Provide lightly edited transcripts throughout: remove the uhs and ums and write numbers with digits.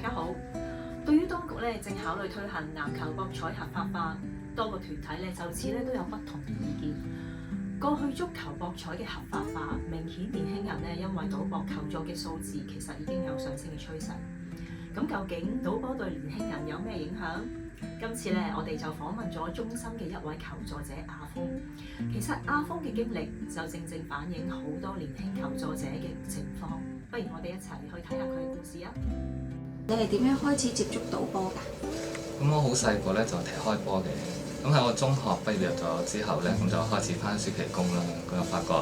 家好。對於當局咧正考慮推行籃球博彩合法化，多個團體咧就此咧都有不同嘅意見。過去足球博彩嘅合法化，明顯年輕人咧因為賭博求助嘅數字其實已經有上升嘅趨勢。咁究竟賭波對年輕人有咩影響？今次咧，我哋就訪問咗中心嘅一位求助者阿峰。其實阿峰嘅經歷就正正反映好多年輕求助者嘅情況。不如我哋一齊去睇下佢嘅故事啊！你係點樣開始接觸賭波㗎？咁我好細個咧就踢開波嘅，咁喺我中學畢業咗之後咧，咁就開始返暑期工啦。咁就發覺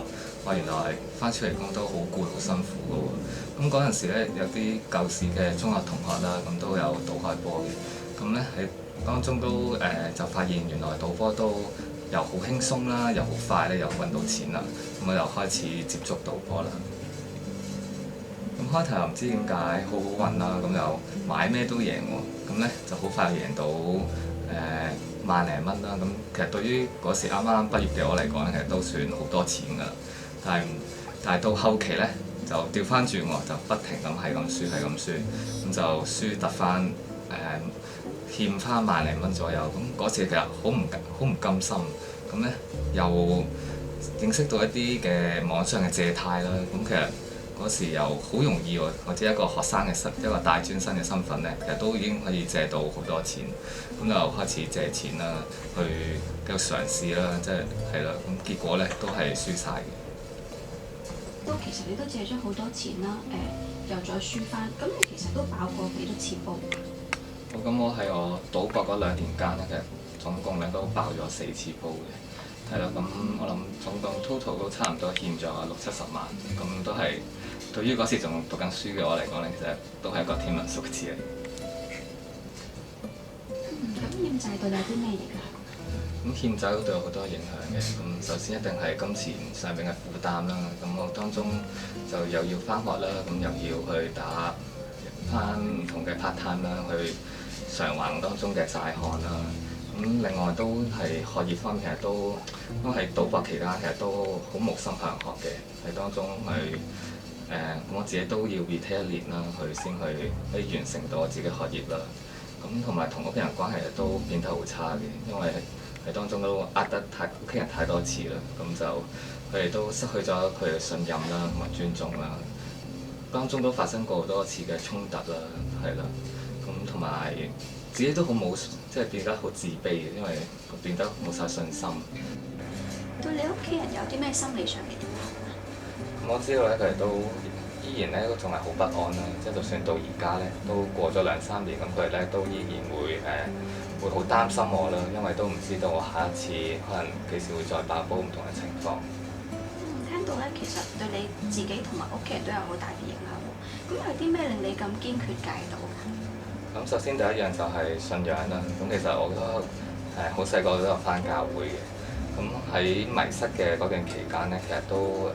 哇，原來返暑期工都好攰好辛苦嘅喎。咁嗰陣時咧，有啲舊時嘅中學同學啦，咁都有賭開波嘅。咁咧喺當中都就發現原來賭波都又好輕鬆啦，又好快咧，又揾到錢啦。咁我又開始接觸賭波啦。咁開頭又唔知點解好好運啦，咁又買咩都贏喎。咁咧就好快贏到萬零蚊啦。咁其實對於嗰時啱啱畢業嘅我嚟講咧，其實都算好多錢㗎啦。但係到後期咧就調翻轉喎，就不停咁係咁輸係咁輸，咁就輸得翻欠翻萬零蚊左右。咁嗰次其實好唔甘心。咁咧又認識到一啲嘅網上嘅借貸啦。咁其實嗰時又好容易喎，或者一個學生嘅一個大專生嘅身份咧，其實都已經可以借到好多錢。咁就開始借錢啦，去繼續嘗試啦，即係啦。咁結果咧都係輸晒嘅。都其實你都借咗好多錢啦，又再輸翻，咁你其實都爆過幾多次煲㗎？咁我喺我賭博嗰2年間咧，其實總共咧都爆咗4次煲嘅，係啦。咁我諗總共 total 都差唔多欠咗60-70萬，咁都係對於嗰時仲讀緊書嘅我嚟講咧，其實都係一個天文數字嚟。咁欠債對你有啲咩影響？咁欠債都對我好多影響嘅。咁首先一定係金錢上面嘅負擔啦。咁我當中就又要返學啦，咁又要去打返唔同嘅 part time 啦，去償還當中嘅債項啦。咁另外都係學業方面，其實都喺賭博期間，其實都好無心向學嘅。喺當中去咁我自己都要 retake 1年啦，去先去可以完成到我自己學業啦。咁同埋同屋企人關係都變得好差嘅，因為喺當中都呃得屋企人太多次啦。咁就佢哋都失去咗佢嘅信任啦，同埋尊重啦。當中都發生過好多次嘅衝突啦，係啦。咁同埋自己都好冇，即係變得好自卑嘅，因為變得冇晒信心。對你屋企人有啲咩心理上嘅影響啊？我知道咧，佢哋都依然咧都仲係好不安啦。即係就算到而家咧，都過咗2-3年，咁佢哋咧都依然會好擔心我啦，因為都唔知道我下一次可能幾時會再爆煲唔同嘅情況。聽到咧，其實對你自己同埋屋企人都有好大嘅影響喎。咁係啲咩令你咁堅決戒賭㗎？咁首先第一樣就係信仰啦。咁其實我都好細個都有返教會嘅。咁喺迷失嘅嗰段期間咧，其實都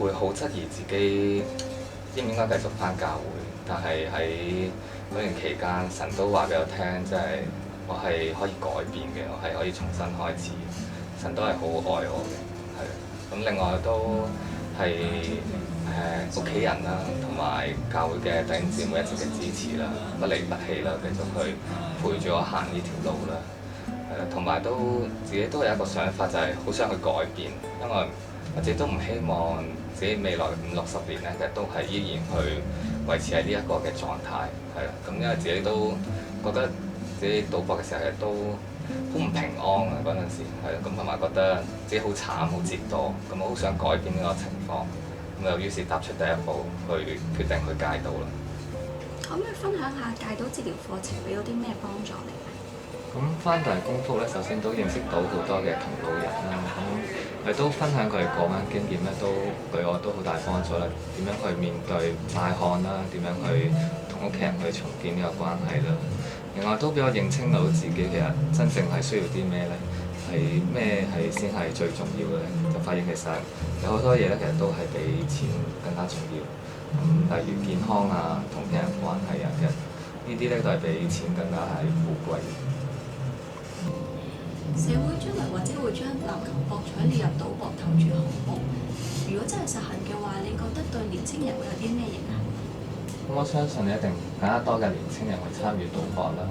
會好質疑自己應唔應該繼續返教會。但係喺嗰段期間，神都話俾我聽，即係我係可以改變嘅，我係可以重新開始。神都係好愛我嘅，係。咁另外都係屋企人啦，同埋教會嘅弟兄姊妹一直嘅支持啦，不離不棄啦，繼續去陪住我行呢條路啦。同埋都自己都有一個想法，就係好想去改變，因為我自己都唔希望自己未來50-60年咧，其實都係依然去維持喺呢一個嘅狀態，係啦。咁因為自己都覺得自己賭博嘅時候，其實都好唔平安啊嗰陣時，係啦。咁同埋覺得自己好慘好折墮，咁我好想改變呢個情況，咁就於是踏出第一步，去決定去戒賭啦。可唔可以分享下戒賭治療課程俾到啲咩幫助你？咁返到嚟功夫咧，首先都認識到好多嘅同路人啦。咁佢都分享佢哋過往經驗咧，都對我都好大幫助啦。點樣去面對債項啦？點樣去同屋企人去重建呢個關係啦？另外都俾我認清到自己其實真正係需要啲咩咧，係咩係先係最重要嘅咧？就發現其實有好多嘢咧，其實都係比錢更加重要。例如健康啊，同屋企人關係啊，其實呢啲咧都係比錢更加係寶貴嘅。社會將來或者會將籃球博彩列入賭博投注項目，如果真係實行嘅話，你覺得對年青人會有啲咩影響？咁我相信一定更加多嘅年青人會參與賭博啦，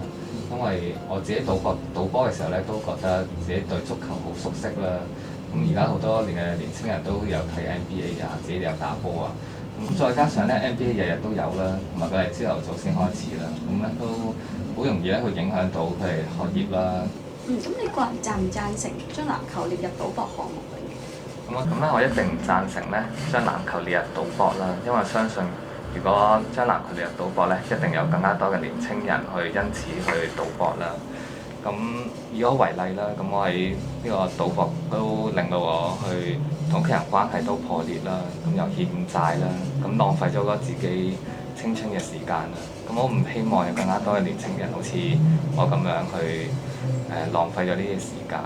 因為我自己賭波嘅時候咧，都覺得自己對足球好熟悉啦。咁而家好多年青人都有睇 NBA 啊，自己有打波啊。咁再加上咧 NBA 日日都有啦，同埋佢係朝頭早先開始啦，咁咧都好容易咧去影響到佢哋學業啦。咁你個人贊唔贊成將籃球列入賭博項目嚟嘅？咁咧，我一定唔贊成咧將籃球列入賭博啦，因為我相信如果將籃球列入賭博咧，一定有更加多嘅年青人去因此去賭博啦。咁以我為例啦，咁我喺呢個賭博都令到我去同屋企人關係都破裂啦，咁又欠債啦，咁浪費咗自己青春嘅時間啦。咁我唔希望有更加多嘅年青人好似我咁樣去浪費咗呢啲時間。